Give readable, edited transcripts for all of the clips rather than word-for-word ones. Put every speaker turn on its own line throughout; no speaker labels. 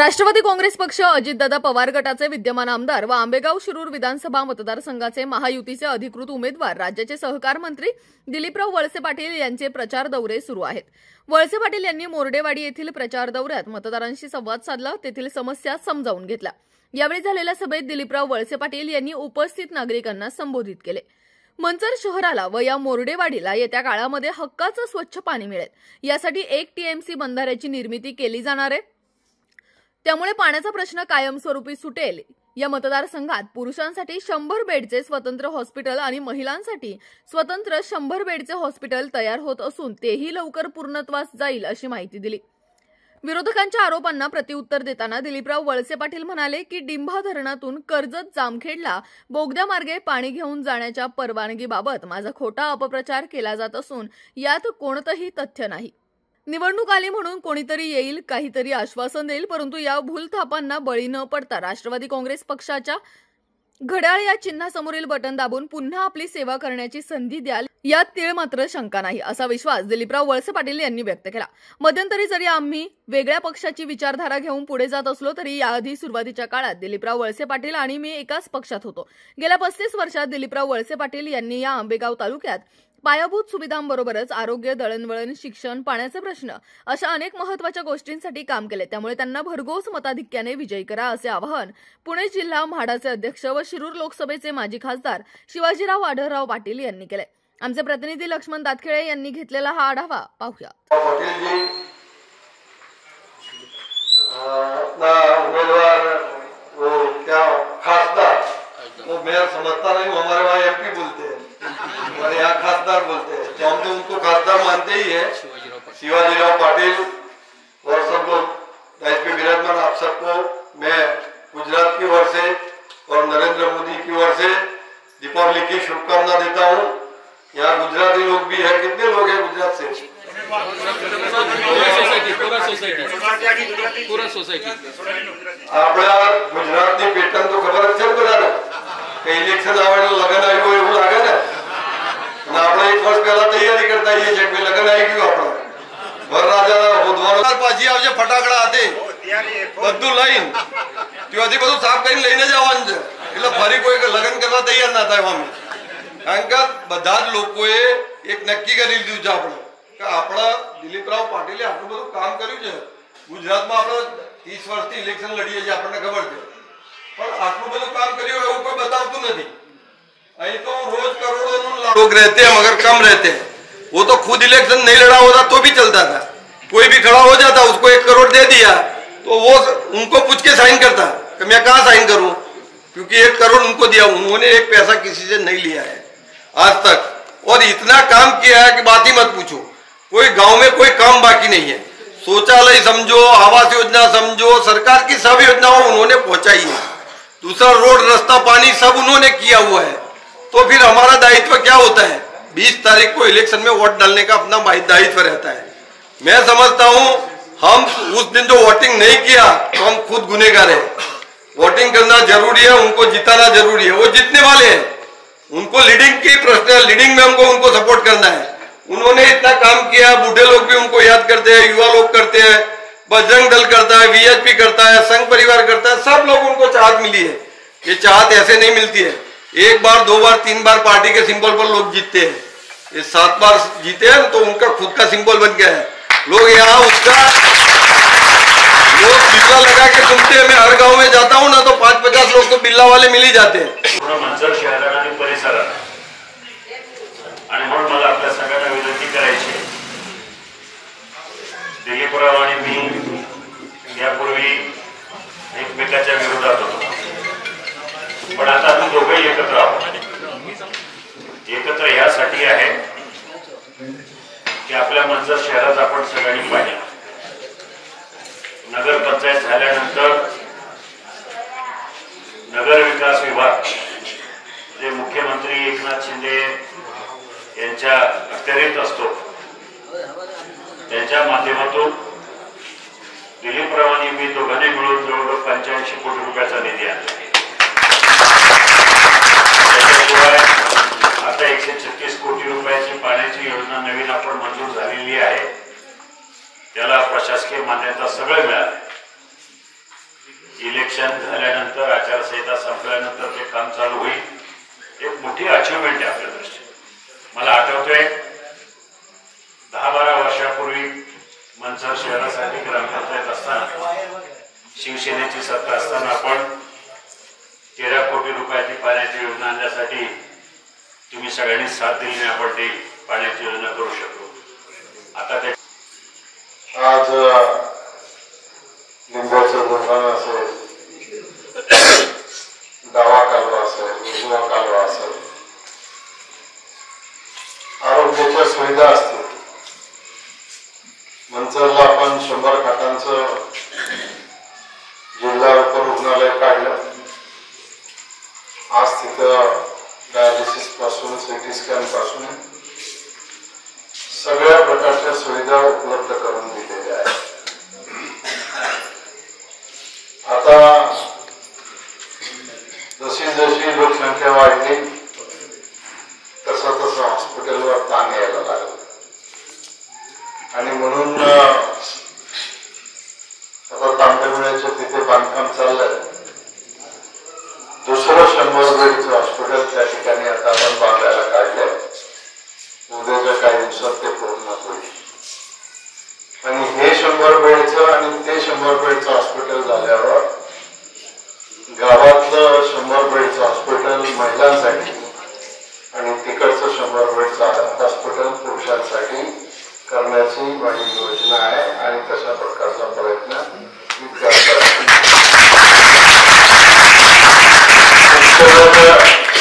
राष्ट्रवादी काँग्रेस पक्ष अजितदादा पवार गटाचे विद्यमान आमदार व आंबेगाव शिरूर विधानसभा मतदारसंघाचे महायुतीचे अधिकृत उमेदवार राज्याचे सहकार मंत्री दिलीपराव वळसे पाटील यांचे प्रचार दौरे सुरू आहेत। वळसे पाटील यांनी मोर्डेवाडी येथील प्रचार दौऱ्यात मतदारांशी संवाद साधला, तेथील समस्या समजावून घेतल्या। यावेळी झालेल्या सभेत दिलीपराव वळसे पाटील यांनी उपस्थित नागरिकांना संबोधित केले। मंचर शहराला व या मोर्डेवाडीला येत्या काळामध्ये हक्काचं स्वच्छ पाणी मिळेल, यासाठी 1 टीएमसी बंधाऱ्याची निर्मिती केली जाणार आहे। त्यामुळे पाण्याचा प्रश्न कायमस्वरूपी सुटेल। या मतदारसंघात पुरुषांसाठी 100 बेडचे स्वतंत्र हॉस्पिटल आणि महिलांसाठी स्वतंत्र 100 बेडचे हॉस्पिटल तयार होत असून तेही लवकर पूर्णत्वास जाईल अशी माहिती दिली। विरोधकांच्या आरोपांना प्रत्युत्तर देताना दिलीपराव वळसे पाटील म्हणाले की डिंभा धरणातून कर्जत जामखेडला बोगद्यामार्गे पाणी घेऊन जाण्याच्या परवानगीबाबत माझा खोटा अपप्रचार केला जात असून यात कोणतंही तथ्य नाही। निवडणूक आली म्हणून कोणीतरी येईल, काहीतरी आश्वासन देईल, परंतु या भूलथापांना बळी न पडता राष्ट्रवादी काँग्रेस पक्षाच्या घड्याळ या चिन्हासमोरील बटन दाबून पुन्हा आपली सेवा करण्याची संधी द्याल, यात तीळ मात्र शंका नाही, असा विश्वास दिलीपराव वळसे पाटील यांनी व्यक्त केला। मध्यंतरी जरी आम्ही वेगळ्या पक्षाची विचारधारा घेऊन पुढे जात असलो तरी याआधी सुरुवातीच्या काळात दिलीपराव वळसे पाटील आणि मी एकाच पक्षात होतो। गेल्या 35 वर्षात दिलीपराव वळसे पाटील यांनी या आंबेगाव तालुक्यात पायाभूत सुविधांबरोबरच आरोग्य, दळणवळण, शिक्षण, पाण्याचे प्रश्न अशा अनेक महत्त्वाच्या गोष्टींसाठी काम केले। त्यामुळे त्यांना भरघोस मताधिक्याने विजयी करा, असे आवाहन पुणे जिल्हा म्हाडाचे अध्यक्ष व शिरूर लोकसभेचे माजी खासदार शिवाजीराव आढळराव पाटील यांनी केले। आमचे प्रतिनिधी लक्ष्मण दातखेळे यांनी घेतलेला हा आढावा पाहूया।
और यहाँ खासदार बोलते हैं, तो हम तो उनको खासदार मानते ही है, शिवाजीराव पाटिल और सब लोग एसपी विराजमान। आप सबको मैं गुजरात की ओर से और नरेंद्र मोदी की ओर से दीपावली की शुभकामना देता हूँ। यहाँ गुजराती लोग भी है, कितने लोग हैं गुजरात से?
पूरा सोसायटी
अपना गुजरात की पेटर्न तो खबर अच्छे बता रहे, इलेक्शन आवे लगन आई हो એવું લાગે ને, આપણે 1 વર્ષ પહેલા તૈયારી કરતા આવીએ છીએ કે લગન આવી ગયું આપણે વરરાજા હોદવાનો પાછી આવશે ફટાકડા હાથે બધું લઈને ત્યાંથી બધું સાફ કરીને લઈને જ આવવાનું છે, એટલે ફરી કોઈ લગન કરવા તૈયાર ના થાય અમે। કારણ કે બધા જ લોકોએ એક નક્કી કરી લીધું છે આપણે કે આપણા દિલીપરાવ પાટીલે આટલું બધું કામ કર્યું છે। ગુજરાતમાં આપણે 30 વર્ષથી ઇલેક્શન લડીએ છીએ, આપણને ખબર છે, પણ આટલું બધું કામ કર્યું એવું કોઈ બતાવતું નથી। तो रोज करोड़ों लोग रहते हैं मगर कम रहते हैं। वो तो खुद इलेक्शन नहीं लड़ा होता तो भी चलता था, कोई भी खड़ा हो जाता उसको 1 करोड़ दे दिया तो वो उनको पूछ के साइन करता कि मैं कहाँ साइन करूं, क्योंकि 1 करोड़ उनको दिया, उन्होंने 1 पैसा किसी से नहीं लिया है आज तक। और इतना काम किया है कि बात ही मत पूछो, कोई गांव में कोई काम बाकी नहीं है। शौचालय समझो, आवास योजना समझो, सरकार की सब योजनाओं उन्होंने पहुंचाई है। दूसरा रोड, रास्ता, पानी सब उन्होंने किया हुआ है। तो फिर हमारा दायित्व क्या होता है? 20 तारीख को इलेक्शन में वोट डालने का अपना दायित्व रहता है। मैं समझता हूं हम उस दिन जो वोटिंग नहीं किया तो हम खुद गुनहगार है। वोटिंग करना जरूरी है, उनको जिताना जरूरी है, वो जीतने वाले हैं। उनको लीडिंग की प्रश्न है, लीडिंग में हमको उनको सपोर्ट करना है। उन्होंने इतना काम किया, बूढ़े लोग भी उनको याद करते हैं, युवा लोग करते हैं, बजरंग दल करता है, वीएचपी करता है, संघ परिवार करता है, सब लोग उनको चाहत मिली है। ये चाहत ऐसे नहीं मिलती है, 1 बार 2 बार 3 बार पार्टी के सिंबल पर लोग जीतते हैं। ये 7 बार जीते हैं तो उनका खुद का सिंबल बन गया है। लोग यहाँ उसका लोग बिल्ला लगा के सुनते हैं। मैं हर गांव में जाता हूँ ना तो 5-50 लोग तो बिल्ला वाले मिल ही जाते हैं।
मंचर शहरात आणि परिसरात आणि म्हणून मला आपल्या सगळ्यांना विनंती करायची, दिलीपराव आणि मी यापूर्वी एकमेकाच्या विरोधात होतो, पण आता आम्ही दोघेही एकत्र आहोत। एकत्र यासाठी आहे की आपल्या मंचर शहरात आपण सगळ्यांनी पाहिजे, नगर पंचायत झाल्यानंतर नगर विकास विभाग जे मुख्यमंत्री एकनाथ शिंदे यांच्या अखत्यारीत असतो, त्यांच्या माध्यमातून दिलीपराव आणि मी दोघांनी मिळून जवळजवळ 85 कोटी रुपयाचा निधी आणला। आता 136 कोटी रुपयाची पाण्याची योजना नवीन आपण मंजूर झालेली आहे, त्याला प्रशासकीय मान्यता सगळं मिळाली। इलेक्शन झाल्यानंतर आचारसंहिता संपल्यानंतर ते काम चालू होईल. एक मोठी अचिव्हमेंट आहे आपल्या दृष्टीने. मला आठवतंय 10-12 वर्षापूर्वी मंचर शहरासाठी ग्रामपंचायत असताना शिवसेनेची सत्ता असताना आपण 13 कोटी रुपयाची पाण्याची योजना आणण्यासाठी तुम्ही सगळ्यांनी साथ दिली, आपण ती पाण्याची योजना करू शकतो. आता ते
आज लिंबाचं धरण असेल, डावा कालवा असेल, उजवा कालवा असेल, आरोग्याच्या सुविधा असतील. मंचरला आपण 100 खाटांचं जिल्हा उपरुग्णालय काढलं. आज तिथं डायलिसिस पासून सिटी स्कॅन पासून सगळ्या प्रकारच्या सुविधा उपलब्ध करून दिलेल्या आहेत. आता जशी जशी लोकसंख्या वाढली तसं तसं हॉस्पिटलवर ताण यायला लागलं आणि म्हणून आता तांबेमुळ्याच्या तिथे बांधकाम चाललंय. दुसरं 100 बेडचं हॉस्पिटल त्या ठिकाणी आता आपण बांधायला काढलंय. उद्याच्या काही दिवसात ते पूर्ण होईल आणि हे 100 बेडचं आणि ते 100 बेडचं हॉस्पिटल झाल्यावर गावातलं 100 बेडचं हॉस्पिटल महिलांसाठी आणि तिकडचं 100 बेडचं हॉस्पिटल पुरुषांसाठी करण्याची माझी योजना आहे आणि तशा प्रकारचा प्रयत्न मी करतो.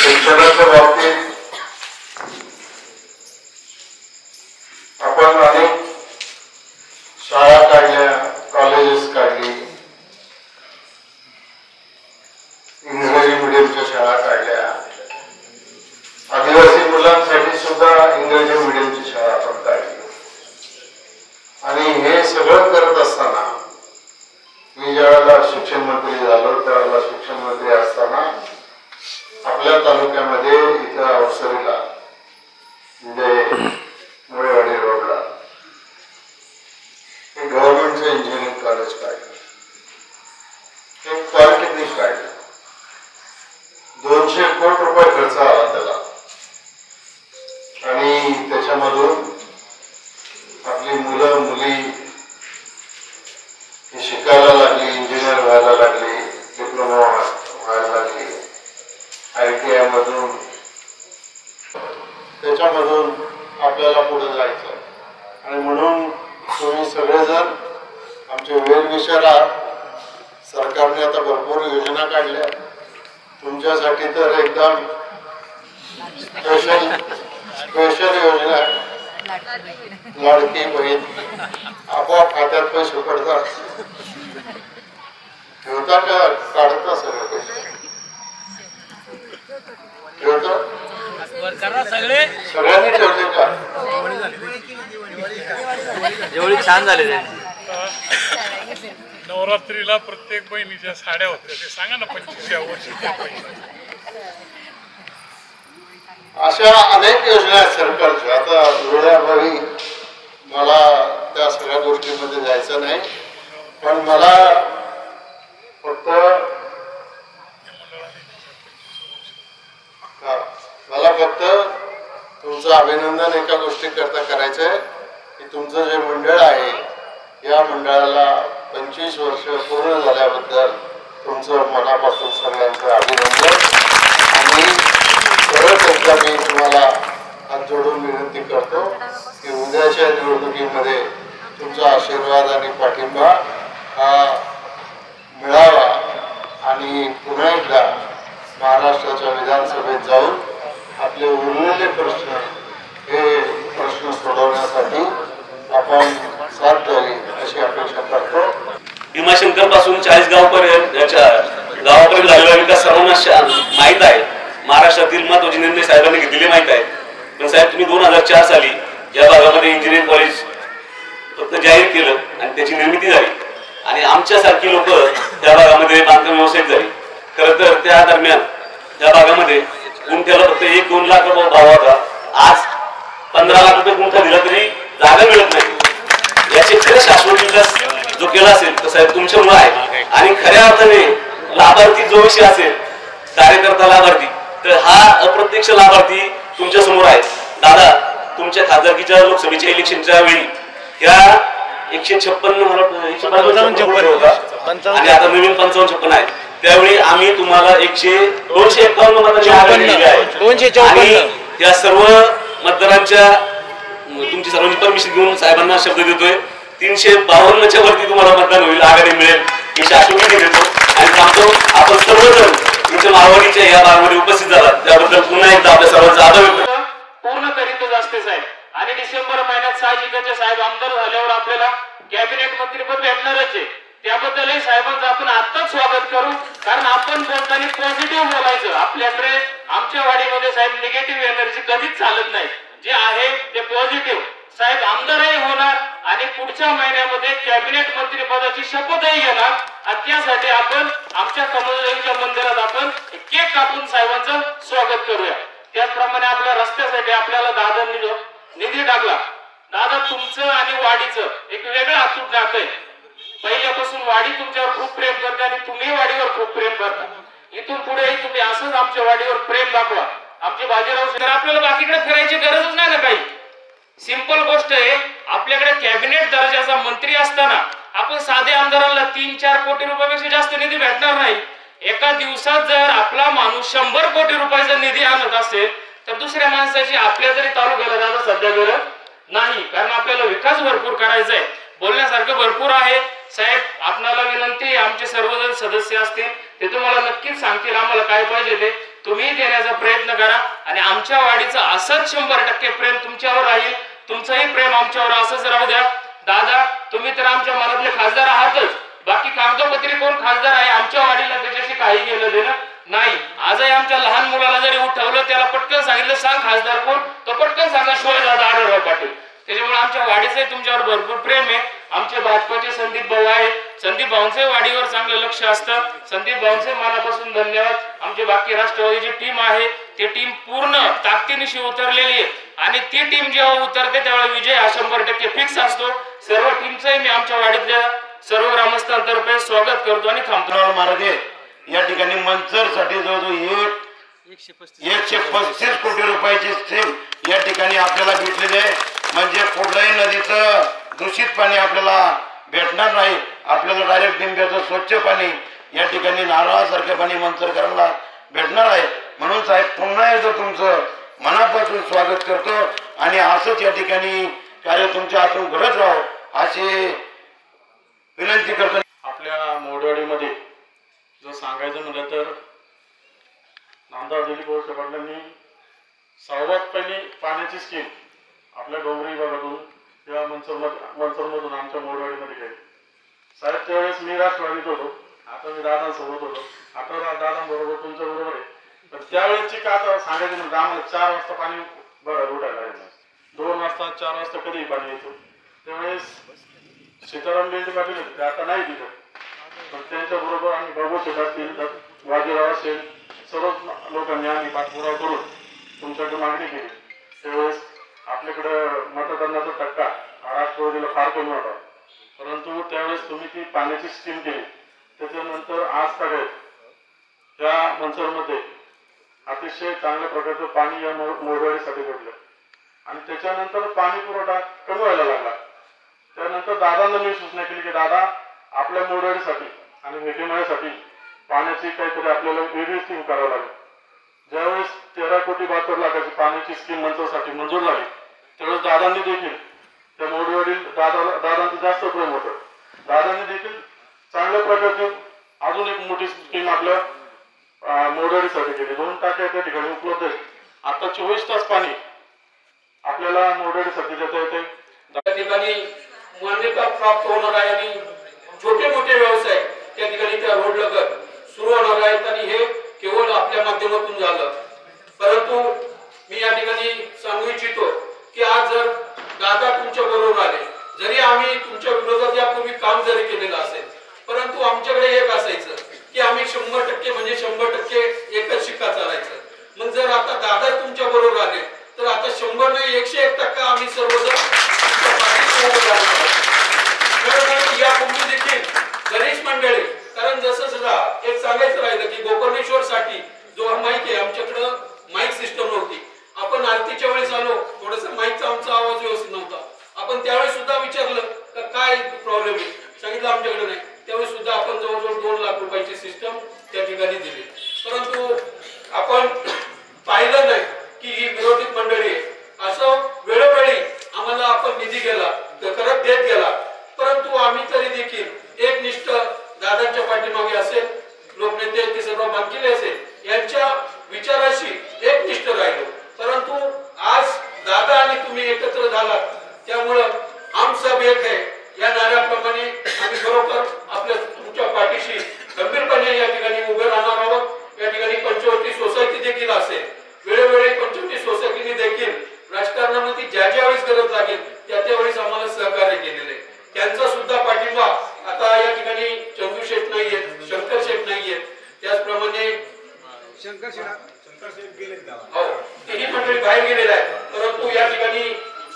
शिक्षणाच्या बाबतीत आपण अनेक शाळा काढल्या, कॉलेजेस काढली, इंग्रजी मीडियमच्या शाळा काढल्या. आदिवासी मुलांसाठी सुद्धा इंग्रजी मीडियमची शाळा आपण काढली आणि हे सगळं करत असताना मी ज्यावेळेला शिक्षण मंत्री झालो त्यावेळेला शिक्षण मंत्री असताना आपल्या तालुक्यामध्ये इथं अवसरीला म्हणजे मुळेवाडी रोडला एक गव्हर्नमेंटचं इंजिनिअरिंग कॉलेज काढलं, एक पॉलिटेक्निक काढलं. 200 कोटी रुपये खर्च आला त्याला आणि त्याच्यामधून आपली मुलं मुली ही शिकायला लागली, इंजिनियर व्हायला लागली, डिप्लोमा व्हायला लागली, ITI मधून. त्याच्यामधून आपल्याला पुढे जायचं आणि म्हणून तुम्ही सगळेजण आमचे वेलविचार आहात. सरकारने आता भरपूर योजना काढल्या तुमच्यासाठी, तर एकदम स्पेशल योजना आहे. लाडकी बहीण आपोआप खात्यात पैसे पडतात, ठेवता का काढता सगळे पैसे ठेवतात, सगळ्यांनी ठेवते का?
एवढी छान झाले
नवरात्रीला प्रत्येक बहिणीच्या साड्या होत्या, ते सांगा ना 25व्या वर्षी.
अशा अनेक योजना आहेत सरकारच्या. आता वेळाभावी मला त्या सगळ्या गोष्टींमध्ये जायचं नाही, पण मला फक्त तुमचं अभिनंदन एका गोष्टी करता करायचं आहे की तुमचं जे मंडळ आहे या मंडळाला 25 वर्ष पूर्ण झाल्याबद्दल तुमचं मनापासून सगळ्यांचं अभिनंदन. आणि परत एकदा मी तुम्हाला हात जोडून विनंती करतो की उद्याच्या निवडणुकीमध्ये तुमचा आशीर्वाद आणि पाठिंबा हा मिळावा आणि पुन्हा एकदा महाराष्ट्राच्या विधानसभेत जाऊन आपले उरलेले प्रश्न हे प्रश्न सोडवण्यासाठी आपण साथ द्यावी अशी अपेक्षा करतो.
भीमाशंकर पासून 40 गावापर्यंत झालेला विकास सर्वांना माहीत आहे. महाराष्ट्रातील महत्वाचे निर्णय साहेबांनी घेतलेले माहीत आहेत. पण साहेब तुम्ही 2004 साली या भागामध्ये इंजिनिअरिंग कॉलेज फक्त जाहीर केलं आणि त्याची निर्मिती झाली आणि आमच्यासारखी लोक त्या भागामध्ये बांधकाम व्यवसायिक झाली. खरं तर त्या दरम्यान त्या भागामध्ये गुंठ्याला फक्त 1-2 लाख रुपये भाव होता. आज 15 लाख रुपये गुंठा दिला तरी जागा मिळत नाही. याचे खरे शाश्वत विकास जो केला असेल तर साहेब तुमच्यामुळे आहे. आणि खऱ्या अर्थाने लाभार्थी जो विषय असेल, कार्यकर्ता लाभार्थी, तर हा अप्रत्यक्ष लाभार्थी तुमच्या समोर आहे. दादा, तुमच्या खासदारकीच्या लोकसभेच्या इलेक्शनच्या वेळी या 156 होता आणि आता नवीन 55-56 आहे. त्यावेळी आम्ही तुम्हाला 251 मतांची या सर्व मतदारांच्या तुमची सर्वांची परमिशन घेऊन साहेबांना शब्द देतोय 352च्या वरती तुम्हाला मतदान होईल, आघाडी मिळेल ही शाश्वती देतो आणि सांगतो आपण सर्वजण तुमच्या मारवाडीच्या या भागामध्ये उपस्थित झालात त्याबद्दल पुन्हा एकदा आपल्या सर्वांचा आभार व्यक्त
पूर्ण करीतच असते साहेब. आणि डिसेंबर महिन्यात साहजिकच साहेब आमदार झाल्यावर आपल्याला कॅबिनेट मंत्रीपद भेटणारच आहे. त्याबद्दलही साहेबांचं आपण आत्ताच स्वागत करू, कारण आपण बोलताना पॉझिटिव्ह बोलायचं. आपल्याकडे आमच्या वाडीमध्ये साहेब निगेटिव्ह एनर्जी कधीच चालत नाही. जे आहे ते पॉझिटिव्ह. साहेब आमदारही होणार आणि पुढच्या महिन्यामध्ये कॅबिनेट मंत्री पदाची शपथही घेणार. त्यासाठी आपण आमच्या कमलदेवीच्या मंदिरात आपण केक कापून साहेबांचं स्वागत करूया. त्याचप्रमाणे आपल्या रस्त्यासाठी आपल्याला दादांनी जो निधी टाकला, दादा तुमचं आणि वाडीचं एक वेगळं अतूट नातं आहे. पहिल्यापासून वाडी तुमच्यावर खूप प्रेम करते आणि तुम्ही वाडीवर खूप प्रेम करता. इथून पुढेही तुम्ही असंच आमच्या वाडीवर प्रेम दाखवा. आमचे बाजीराव तर आपल्याला बाकीकडे फिरायची गरजच नाही ना काही. सिंपल गोष्ट आहे, आपल्याकडे कॅबिनेट दर्जाचा मंत्री असताना आपण साधे आमदारांना 3-4 कोटी रुपयापेक्षा जास्त निधी भेटणार नाही. एका दिवसात जर आपला माणूस 100 कोटी रुपयाचा निधी आणत असेल तर दुसऱ्या माणसाची आपल्या तरी तालुक्याला जाता सध्या गरज नाही, कारण आपल्याला विकास भरपूर करायचा आहे. बोलण्यासारखं भरपूर आहे. साहेब आपणाला विनंती, आमचे सर्वजण सदस्य असतील ते तुम्हाला नक्कीच सांगतील आम्हाला काय पाहिजे ते तुम्ही देण्याचा प्रयत्न करा. आणि आमच्या वाडीचं असंच 100% प्रेम तुमच्यावर राहील. तुमचंही प्रेम आमच्यावर असंच राहू द्या. दादा तुम्ही तर आमच्या मनातले खासदार आहातच, बाकी कागदोपत्री कोण खासदार आहे आमच्या वाडीला त्याच्याशी काही घेणं देणं नाही. आजही आमच्या लहान मुलाला जरी उठवलं त्याला पटकन सांगितलं सांग खासदार कोण, तो पटकन सांगा शिवाजीदादा आढळराव पाटील. त्याच्यामुळे आमच्या वाडीचंही तुमच्यावर भरपूर प्रेम आहे. आमचे भाजपाचे संदीप भाऊ आहेत, संदीप भाऊंचे वाडीवर चांगलं लक्ष असतं. संदीप भाऊंचे मनापासून धन्यवाद. आमची बाकी राष्ट्रवादीची टीम आहे ती टीम पूर्ण ताकदीनिशी उतरलेली आहे आणि ती टीम जेव्हा उतरते त्यावेळेला विजय हा 100% फिक्स असतो. सर्व टीमचंही मी आमच्या वाडीतल्या सर्व ग्रामस्थांतर्फे स्वागत करतो आणि थांबतो.
मार्गे या ठिकाणी मंचरसाठी जवळजवळ 135 कोटी रुपयाची स्कीम या ठिकाणी आपल्याला भेटलेली आहे. म्हणजे कुठल्याही नदीचं दूषित पाणी आपल्याला भेटणार नाही. आपल्याला डायरेक्ट डिंब्याचं स्वच्छ पाणी या ठिकाणी नारळासारखे पाणी मंचरकरांना भेटणार आहे. म्हणून साहेब पुन्हा एकदा तुमचं मनापासून स्वागत करतो आणि असंच या ठिकाणी कार्य तुमच्या हातून घडत राहो अशी विनंती करतो.
आपल्या मोडवाडीमध्ये जर सांगायचं म्हटलं तर नामदार दिलीप वळसे पाटलांनी सर्वात पहिली पाण्याची स्कीम आपल्या डोंगरी भागातून किंवा मंचरमधून आमच्या मोडवाडीमध्ये गेली. साहेब त्यावेळेस मी राष्ट्रवादीत होतो, आता मी दादांसोबत होतो, आता दादांबरोबर तुमच्या बरोबर आहे. तर त्यावेळेसची का आता सांगायचं म्हणजे आम्हाला 4 वाजता पाणी बघा उठायला लागलं, 2 वाजता 4 वाजता कधीही पाणी येतो. त्यावेळेस सीताराम बेंडे पाटील होते, ते आता नाही तिथं, पण त्यांच्याबरोबर आम्ही बाबू शेतात वाजीराव असेल सर्व लोकांनी आम्ही पाठपुरावा करून तुमच्याकडे मागणी केली. त्यावेळेस आपल्याकडं मतदानाचा टक्का राष्ट्रवादीला फार कमी होता, परंतु त्यावेळेस तुम्ही ती पाण्याची स्कीम केली. त्याच्यानंतर आज तागायत या मंचरमध्ये अतिशय चांगल्या प्रकारचं पाणी या मोडवाडीसाठी भेटलं आणि त्याच्यानंतर पाणी पुरवठा कमी व्हायला लागला. त्यानंतर दादांना मी सूचना केली की दादा आपल्या मोडवाडीसाठी आणि मेकेमाळ्यासाठी पाण्याची काहीतरी आपल्याला वेगळी स्कीम करावी लागेल. ज्यावेळेस 13 कोटी 72 लाखाची पाण्याची स्कीम मंचरसाठी मंजूर झाली त्यावेळेस दादांनी देखील त्या मोडवाडील दादांचं जास्त प्रेम होतं. दादांनी देखील चांगल्या प्रकारची अजून एक मोठी स्कीम आपल्या मोडवाडीसाठी केली. 2 टाक्या त्या ठिकाणी उपलब्ध आहेत. आता 24 तास पाणी आपल्याला मोडवाडीसाठी देता येते.
त्या ठिकाणी मान्यता प्राप्त होणार आहे आणि छोटे मोठे व्यवसाय त्या ठिकाणी त्या रोड लगत सुरू होणार आहेत आणि हे केवळ आपल्या माध्यमातून झालं. परंतु मी या ठिकाणी सांगू इच्छितो की आज जर दादा तुमच्या बरोबर आले, जरी आम्ही तुमच्या विरोधात यापूर्वी काम जरी केलेलं असेल, परंतु आमच्याकडे एक असायचं की आम्ही 100% म्हणजे 100% एकच शिक्का चालायचं. मग जर आता दादा तुमच्या बरोबर आले तर आता 100 नाही 101% आम्ही सर्वजण यापूर्वी देखील
एक सांगायचं राहिलं की गोकर्णेश्वर साठी जो माईक आहे, आमच्याकडं माईक सिस्टम नव्हती. आपण आरतीच्या वेळेस आलो, थोडस माईकचा आमचा आवाज व्यवस्थित नव्हता. आपण त्यावेळेस सुद्धा विचारलं का काय प्रॉब्लेम आहे, सांगितलं आमच्याकडे नाही. त्यावेळेस सुद्धा आपण जवळजवळ 2 लाख रुपयाची सिस्टम त्या ठिकाणी दिली. परंतु आपण पाहिलं नाही की ही विरोधी मंडळी आहे. असं वेळोवेळी आम्हाला आपण निधी गेला करत देत गेला, परंतु आम्ही तरी देखील एकनिष्ठ दादांच्या पाठीमागे असेल, लोकनेते किसनराव बानकिले असेल यांच्या विचाराशी एकनिष्ठ राहिलो. परंतु आज दादा आणि तुम्ही एकत्र झालात, त्यामुळं हम सब एक है या नाऱ्याप्रमाणे आम्ही बरोबर आपल्या तुमच्या पाठीशी गंभीरपणे या ठिकाणी उभे राहणार आहोत. या ठिकाणी पंचवटी सोसायटी देखील असेल, वेळोवेळी पंचवटी सोसायटीने देखील राजकारणामध्ये ज्या वेळेस गरज लागेल त्या वेळेस आम्हाला सहकार्य केलेले, त्यांचा सुद्धा पाठिंबा. आता या ठिकाणी चंदू शेठ नाहीये, शंकर शेठ नाहीये, त्याचप्रमाणे हो तिन्ही मंडळी बाहेर गेलेले आहेत. परंतु या ठिकाणी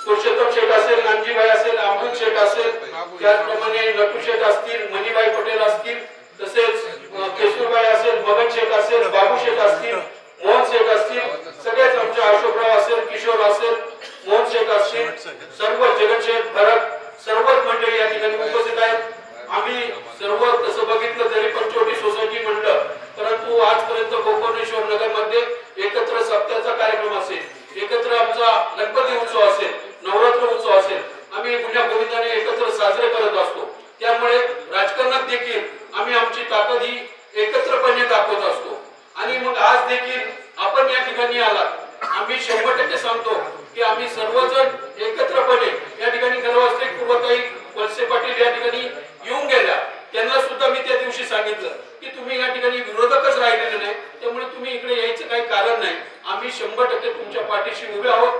पुरुषोत्तम शेठ असेल, नानजीभाई असेल, अमृत शेठ असेल, त्याचप्रमाणे नटू शेठ असतील, मणिभाई पटेल असतील, तसेच केशूरबाई असेल, मगन शेठ असेल, बाबू शेठ असतील, मोहन शेठ असतील, सगळेच आमच्या अशोकराव असेल, किशोर असेल, मोहन शेठ असतील, सर्व जगन शेठ, भरत, सर्वच मंडळी या ठिकाणी उपस्थित आहेत. आम्ही सर्व तसं बघितलं तरी पंचवटी सोसायटी म्हणलं, परंतु आजपर्यंत गोकर्णेश्वर नगर मध्ये एकत्र सप्त्याचा कार्यक्रम असेल, एकत्र आमचा गणपती उत्सव असेल, नवरात्र उत्सव असेल, आम्ही गुन्ह्या गोविंदाने एकत्र साजरे करत असतो. त्यामुळे राजकारणात देखील आम्ही आमची ताकद ही एकत्रपणे दाखवत असतो. आणि मग आज देखील आपण या ठिकाणी आलात, आम्ही 100% सांगतो की आम्ही सर्वजण एकत्रपणे या ठिकाणी गर्वस्थित पूर्वताई वळसे पाटील या ठिकाणी येऊन गेल्या. त्यांना सुद्धा मी त्या दिवशी सांगितलं की तुम्ही या ठिकाणी विरोधकच राहिलेले नाही, त्यामुळे तुम्ही इकडे यायचं काही कारण नाही. आम्ही 100% तुमच्या पाठीशी उभे आहोत.